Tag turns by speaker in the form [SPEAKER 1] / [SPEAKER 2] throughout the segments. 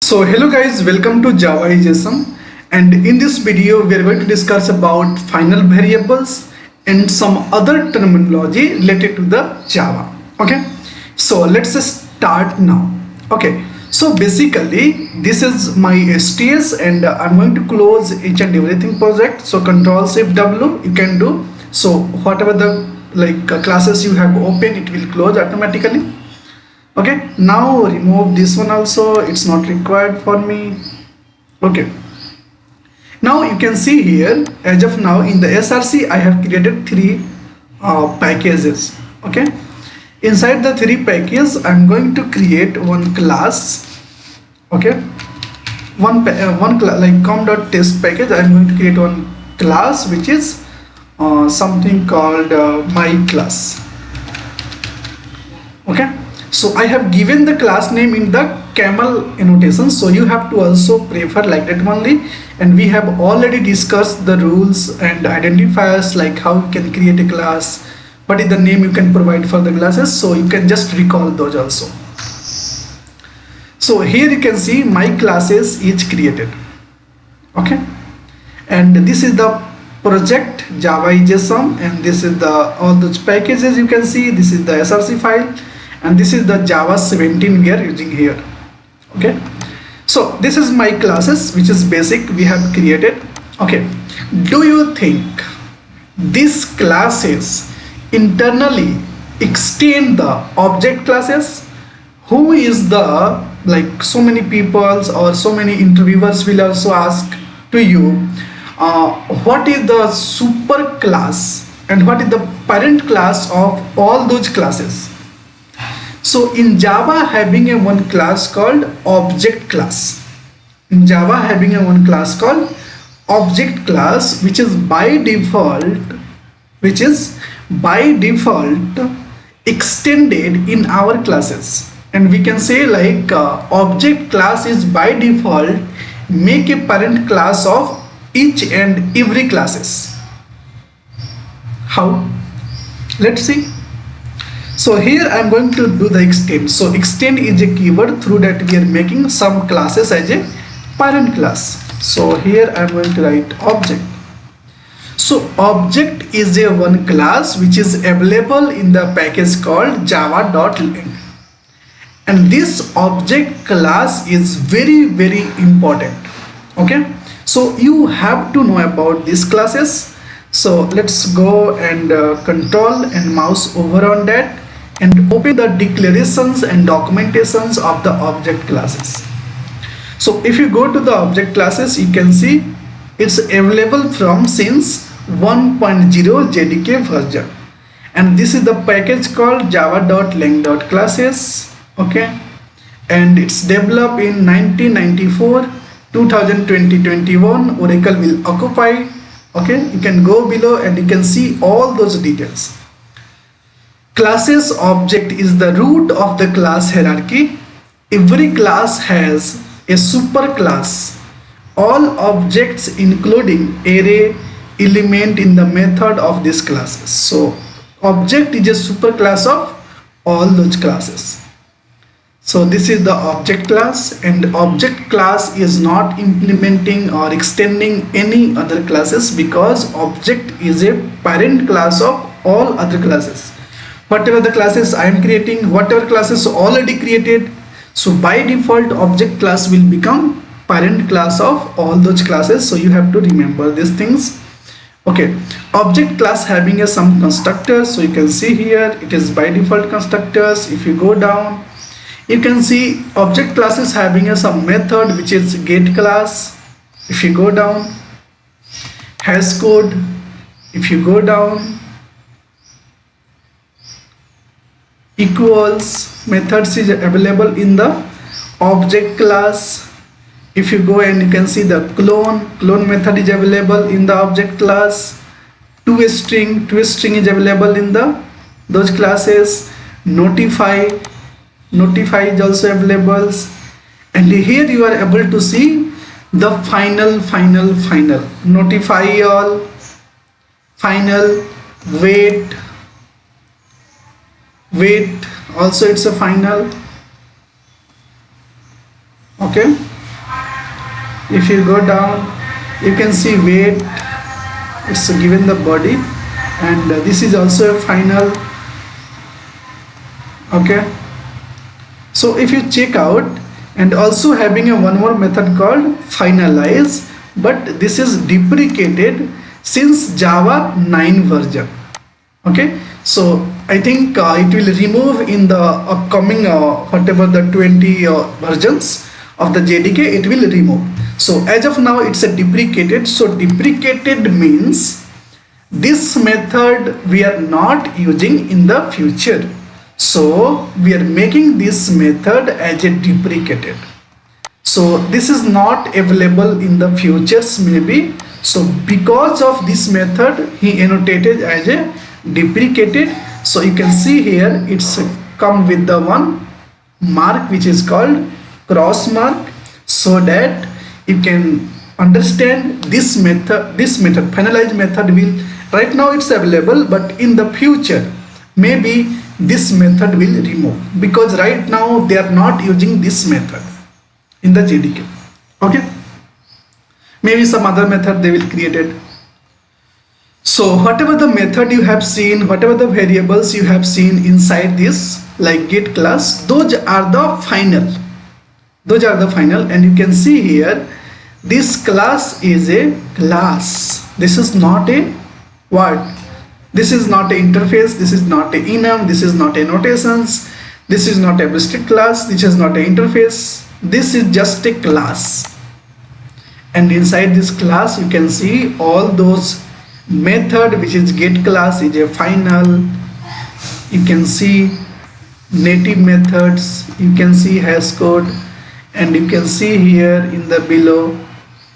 [SPEAKER 1] So hello guys, welcome to Java JSON, and in this video we are going to discuss about final variables and some other terminology related to the Java. Okay, so let's just start now. Okay, so basically this is my STS and I'm going to close each and everything project. So Control Shift W you can do. So whatever the classes you have opened, it will close automatically. Okay, now remove this one also, it's not required for me. Okay, now you can see here, as of now in the src I have created three packages. Okay, inside the three packages I'm going to create one class. Okay, one class like com.test package. I'm going to create one class which is something called my class. Okay, so I have given the class name in the camel annotation, so you have to also prefer like that only. And we have already discussed the rules and identifiers, like how you can create a class, what is the name you can provide for the classes, so you can just recall those also. So here you can see my classes is created. Okay, and this is the project Java JSON, and this is the all those packages you can see. This is the src file, and this is the Java 17 we are using here. Okay, so this is my classes, which is basic we have created. Okay, do you think these classes internally extend the object classes? Who is the, like, so many people or so many interviewers will also ask to you what is the super class and what is the parent class of all those classes. So in Java having a one class called object class. In Java having a one class called object class, which is by default extended in our classes. And we can say like object class is by default make a parent class of each and every classes. How? Let's see. So here I am going to do the extend. So extend is a keyword through that we are making some classes as a parent class. So here I am going to write object. So object is a one class which is available in the package called java.lang. And this object class is very important. Okay, so you have to know about these classes. So let's go and control and mouse over on that and open the declarations and documentations of the object classes. So if you go to the object classes, you can see it's available from since 1.0 JDK version, and this is the package called java.lang.classes. Okay, and it's developed in 1994, 2020, 21. Oracle will occupy. Okay, you can go below and you can see all those details. Classes object is the root of the class hierarchy. Every class has a super class. All objects including array element in the method of these classes. So object is a super class of all those classes. So this is the object class, and object class is not implementing or extending any other classes because object is a parent class of all other classes. Whatever the classes I am creating, whatever classes already created, so by default object class will become parent class of all those classes. So you have to remember these things. Okay, object class having a some constructors. So you can see here it is by default constructors. If you go down, you can see object classes having a some method which is get class. If you go down, hash code. If you go down, equals methods is available in the object class. If you go and you can see the clone method is available in the object class. ToString is available in the those classes. Notify is also available, and here you are able to see the final notify all, final, wait also it's a final. Okay, If you go down, you can see weight, it's given the body, and this is also a final. Okay, so if you check out, and also having a one more method called finalize, but this is deprecated since Java 9 version. Okay, so I think it will remove in the upcoming whatever the 20 versions of the JDK, it will remove. So as of now it's a deprecated. So deprecated means this method we are not using in the future, so we are making this method as a deprecated. So this is not available in the futures maybe. So because of this method he annotated as a deprecated. So you can see here it's come with the one mark which is called cross mark, so that you can understand this method finalize method will, right now it's available, but in the future maybe this method will remove, because right now they are not using this method in the JDK. Okay, maybe some other method they will create it. So whatever the method you have seen, whatever the variables you have seen inside this like get class, those are the final, and you can see here this class is a class. This is not a what, this is not an interface, this is not a enum, this is not a notations, this is not a abstract class, this is not an interface, this is just a class. And inside this class you can see all those method which is get class is a final. You can see native methods, you can see hash code, and you can see here in the below,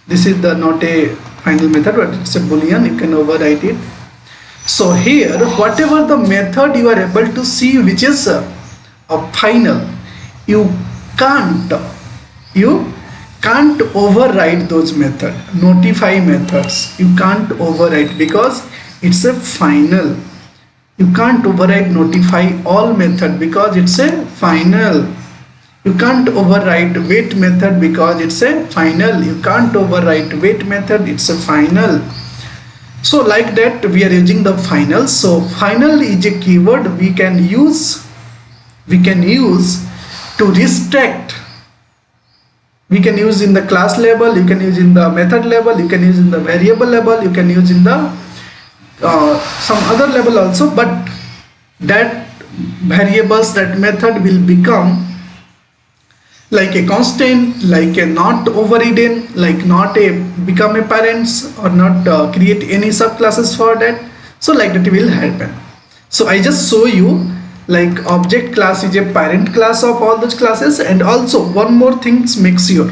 [SPEAKER 1] this is the not a final method but it's a boolean, you can overwrite it. So here whatever the method you are able to see which is a final, you can't override those method, notify methods you can't override because it's a final. You can't override notify all method because it's a final. You can't override wait method because it's a final. You can't override wait method, it's a final. So like that we are using the final. So final is a keyword we can use to restrict. We can use in the class level, you can use in the method level, you can use in the variable level, you can use in the some other level also, but that variables, that method will become like a constant, like a not overridden, like not a become a parents, or not create any subclasses for that. So like that will happen. So I just show you like object class is a parent class of all those classes. And also one more thing, make sure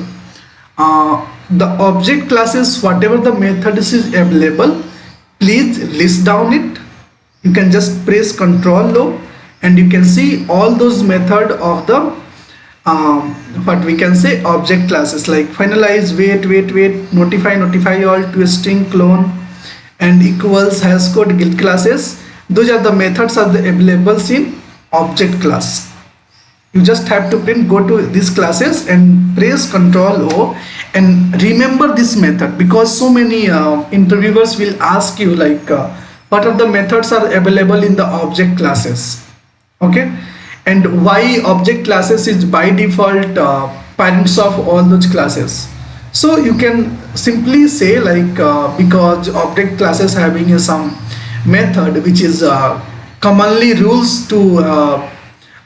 [SPEAKER 1] the object classes whatever the method is available, please list down it. You can just press Ctrl O and you can see all those method of the what we can say object classes like finalize, wait, notify all, to string, clone, and equals, hash code, guild classes. Those are the methods are available in object class. You just have to go to these classes and press Ctrl O and remember this method, because so many interviewers will ask you like what are the methods are available in the object classes. Okay, and why object classes is by default parents of all those classes. So you can simply say like because object classes having some method which is commonly rules to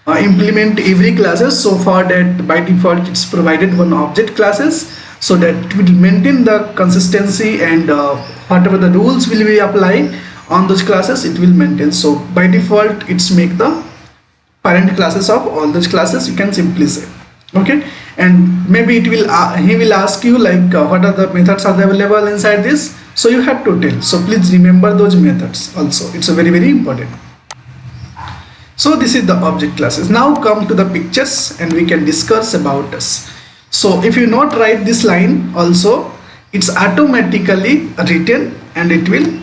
[SPEAKER 1] implement every classes, so for that by default it's provided one object classes, so that it will maintain the consistency and whatever the rules will be applied on those classes it will maintain. So by default it's make the parent classes of all those classes, you can simply say. Okay, and maybe it will he will ask you like what are the methods are available inside this, so you have to tell. So please remember those methods also, it's a very important. So this is the object classes. Now come to the pictures and we can discuss about this. So if you not write this line also, it's automatically written and it will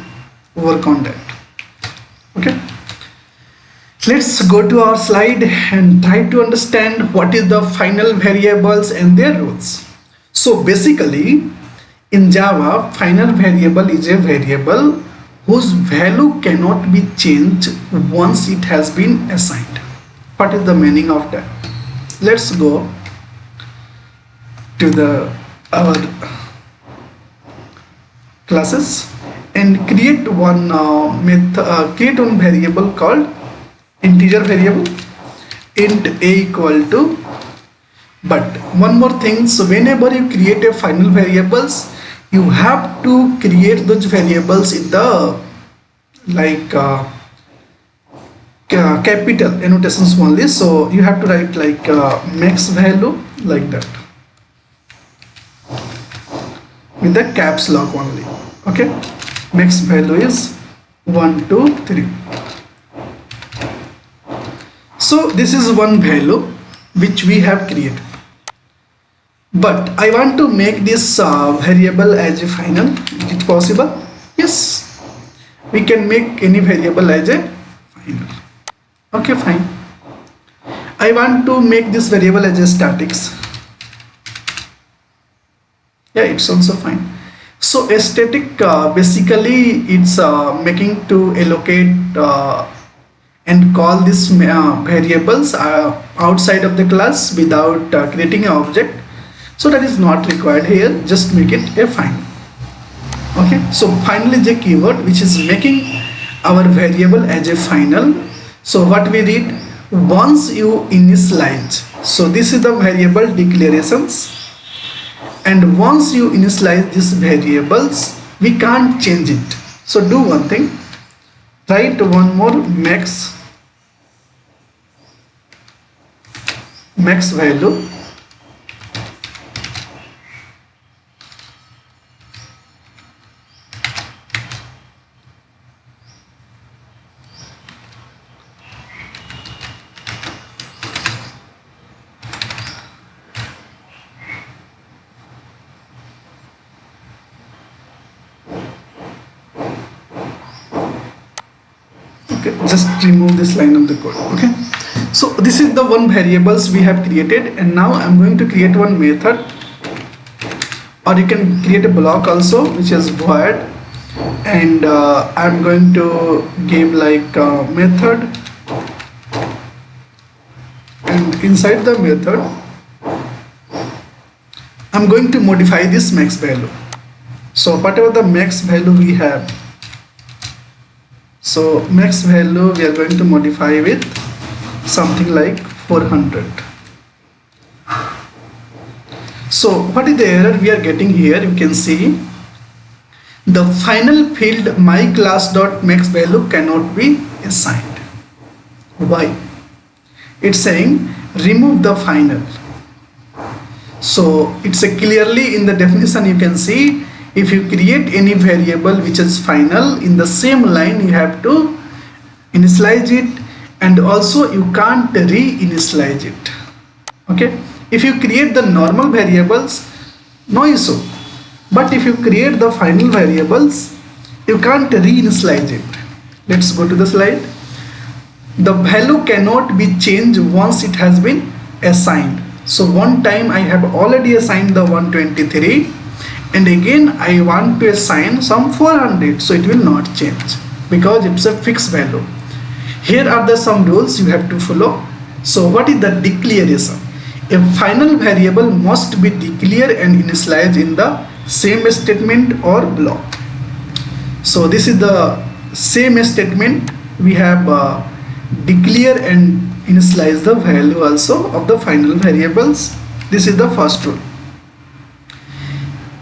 [SPEAKER 1] work on that. Okay, let's go to our slide and try to understand what is the final variables and their rules. So basically, in Java, final variable is a variable whose value cannot be changed once it has been assigned. What is the meaning of that? Let's go to the our classes and create one create one variable called integer variable int a equal to. But one more thing, so whenever you create a final variables, you have to create those variables in the like capital annotations only. So you have to write like max value like that with the caps lock only. Okay, max value is 1 2 3. So this is one value which we have created, but I want to make this variable as a final. Is it possible? Yes, we can make any variable as a final. Okay, fine. I want to make this variable as a statics. Yeah, it's also fine. So a static basically it's making to allocate and call these variables outside of the class without creating an object. So that is not required here. Just make it a final. Okay, so final is a keyword which is making our variable as a final. So what we read, once you initialize, so this is the variable declarations, and once you initialize these variables we can't change it. So do one thing, write one more max value. Okay, just remove this line of the code. Okay, so this is the one variables we have created, and now I'm going to create one method, or you can create a block also which is void, and I'm going to give like method, and inside the method I'm going to modify this max value. So whatever the max value we have, so max value we are going to modify with something like 400. So what is the error we are getting here? You can see the final field my class dot max value cannot be assigned. Why? It's saying remove the final. So it's a clearly in the definition you can see, if you create any variable which is final, in the same line you have to initialize it, and also you can't re-initialize it. Okay, if you create the normal variables, no issue, but if you create the final variables, you can't re-initialize it. Let's go to the slide. The value cannot be changed once it has been assigned. So one time I have already assigned the 123, and again I want to assign some 400, so it will not change because it's a fixed value. Here are the some rules you have to follow. So what is the declaration? A final variable must be declared and initialized in the same statement or block. So this is the same statement, we have declare and initialize the value also of the final variables. This is the first rule.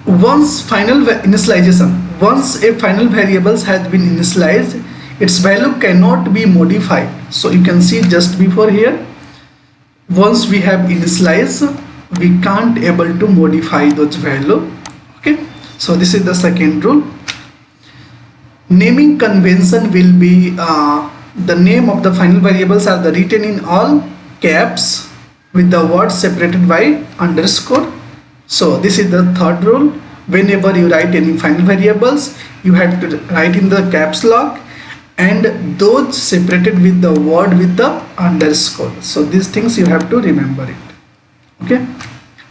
[SPEAKER 1] Once a final variables has been initialized, its value cannot be modified. So you can see just before here, once we have initialized, we can't able to modify those value. Okay, so this is the second rule. Naming convention will be the name of the final variables are the written in all caps with the words separated by underscore. So this is the third rule. Whenever you write any final variables, you have to write in the caps lock, and those separated with the word with the underscore. So these things you have to remember it. Okay,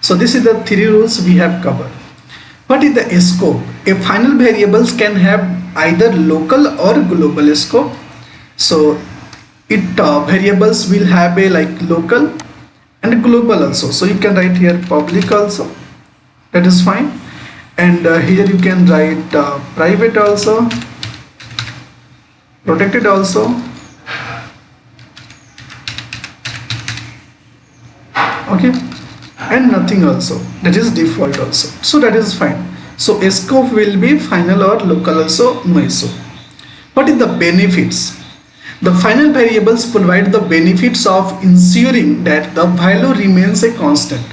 [SPEAKER 1] So this is the three rules we have covered. What is the scope? A final variables can have either local or global scope. So it variables will have a like local and global also. So you can write here public also, that is fine. And here you can write private also, protected also, okay, and nothing also, that is default also. So that is fine. So scope will be final or local also, no issue. What is the benefits? The final variables provide the benefits of ensuring that the value remains a constant.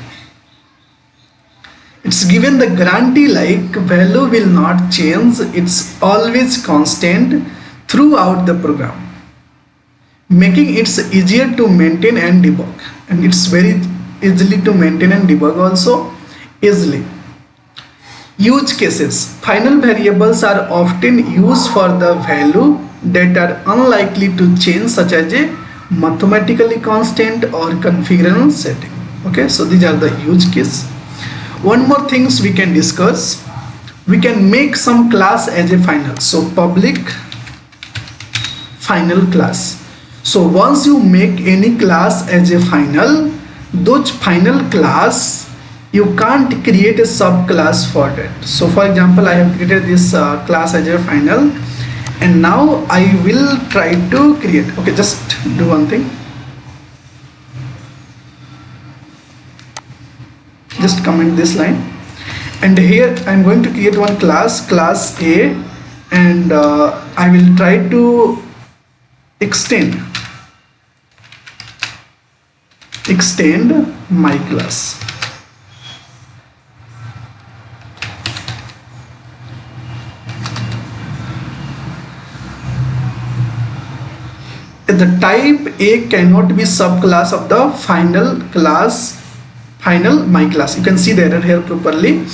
[SPEAKER 1] It's given the guarantee like value will not change, it's always constant throughout the program, making it easier to maintain and debug. And it's very easily to maintain and debug also easily. Use cases. Final variables are often used for the value that are unlikely to change, such as a mathematically constant or configurable setting. Okay, so these are the use case. One more things we can discuss. We can make some class as a final. So public final class. So once you make any class as a final, those final class you can't create a subclass for that. So for example, I have created this class as a final, and now I will try to create. Okay, just do one thing. Just comment this line, and here I'm going to create one class, class A, and I will try to extend my class. The type A cannot be subclass of the final class, final my class. You can see the error here properly.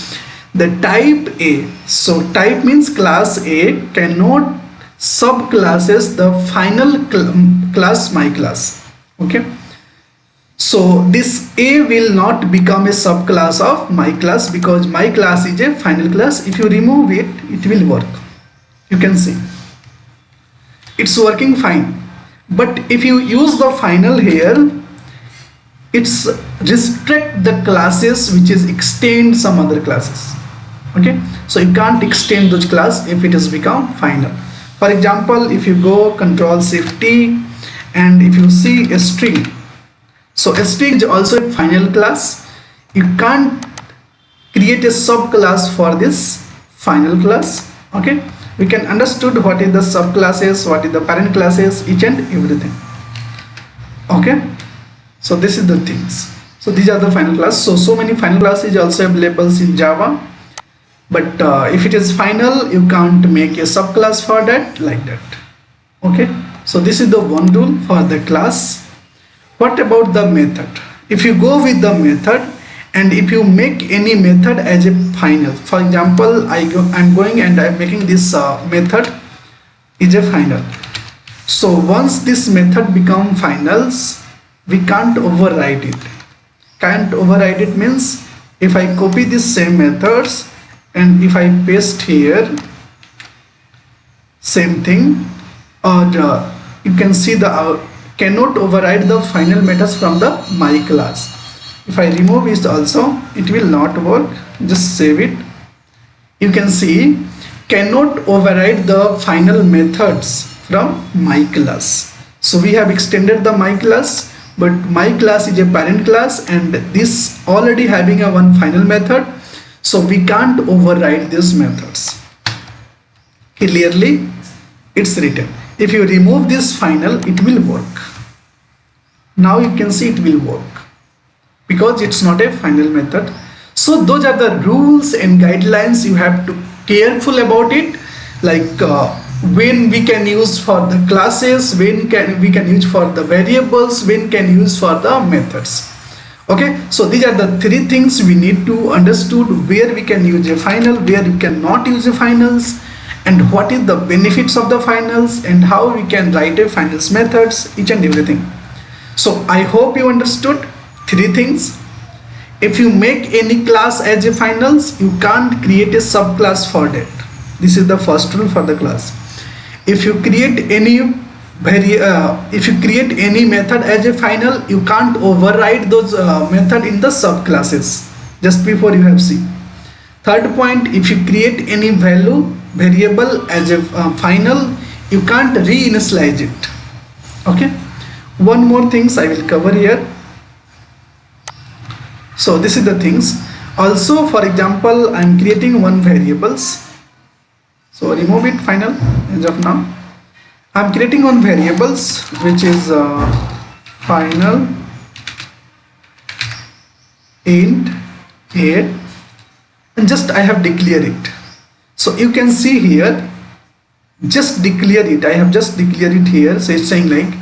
[SPEAKER 1] The type A, so type means class A cannot subclasses the final class my class. Okay, so this A will not become a subclass of my class because my class is a final class. If you remove it, it will work. You can see it's working fine. But if you use the final here, it's restrict the classes which is extend some other classes. Okay, so you can't extend those class if it has become final. For example, if you go Control Shift T, and if you see a string, so a string is also a final class. You can't create a subclass for this final class. Okay, we can understood what is the subclasses, what is the parent classes, each and everything. Okay, so this is the things. So these are the final class. So many final classes also available in Java, but if it is final, you can't make a subclass for that like that. Okay, so this is the one rule for the class. What about the method? If you go with the method, and if you make any method as a final, for example, I'm going and I'm making this method is a final. So once this method become finals, we can't override it. Can't override it means if I copy this same methods and if I paste here same thing, or you can see the cannot override the final methods from the my class. If I remove it also, it will not work. Just save it. You can see cannot override the final methods from my class. So we have extended the my class, but my class is a parent class and this already having a one final method, so we can't override these methods. Clearly it's written. If you remove this final, it will work. Now you can see it will work because it's not a final method. So those are the rules and guidelines. You have to careful about it, like when we can use for the classes, when we can use for the variables, when can use for the methods. Okay, so these are the three things we need to understood, where we can use a final, where you cannot use a finals, and what is the benefits of the finals, and how we can write a finals methods, each and everything. So I hope you understood three things. If you make any class as a finals, you can't create a subclass for that. This is the first rule for the class. If you create any method as a final, you can't override those method in the subclasses. Just before you have seen. Third point, if you create any variable as a final, you can't reinitialize it. Okay. One more things I will cover here. So this is the things. Also, for example, I am creating one variables. So remove it final as of now. I am creating one variables which is final int a, and just I have declared it. So you can see here, just declare it. I have just declared it here. So it's saying like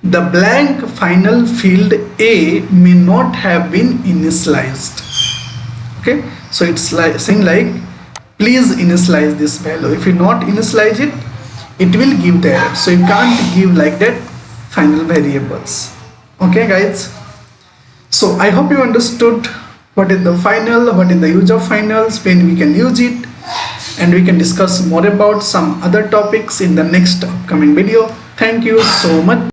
[SPEAKER 1] the blank final field A may not have been initialized. Okay, so it's like saying like please initialize this value. If you not initialize it, it will give the error. So you can't give like that final variables. Okay guys, so I hope you understood what is the final, what is the use of finals, when we can use it, and we can discuss more about some other topics in the next upcoming video. Thank you so much.